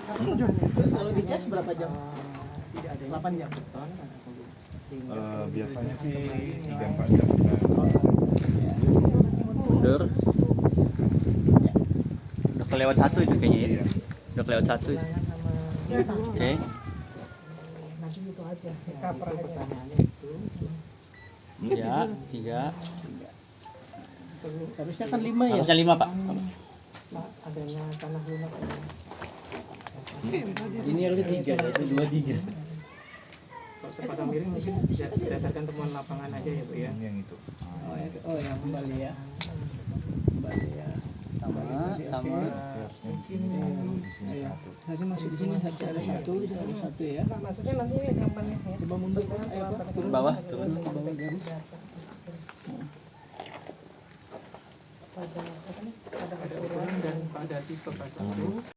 Terus kalau dicas berapa jam? 8 jam. Biasanya sih 3-4 jam. Mundur. Udah kelewat 1 itu kayaknya ya. Iya. Udah kelewat 1 itu. Oke. Masih itu aja. Cover aja. Ya, 3. Harusnya kan 5 ya. Harusnya 5, Pak. Adanya tanah lunak. Ini harusnya 3, itu 2 3. Kalau terpasang miring mungkin bisa berdasarkan temuan lapangan aja ya Bu ya. Ini yang itu. Oh yang kembali ya. Kembali ya. Sama. Harusnya di sini satu, di sini satu. Harusnya masuk di sini saja ada satu, di sini ada satu ya. Maksudnya nanti yang mana ya? Coba mundur kan? Ayo Pak, turun Bawah, turun. ke bawah garis. Ada ukuran dan pada tipe pasang.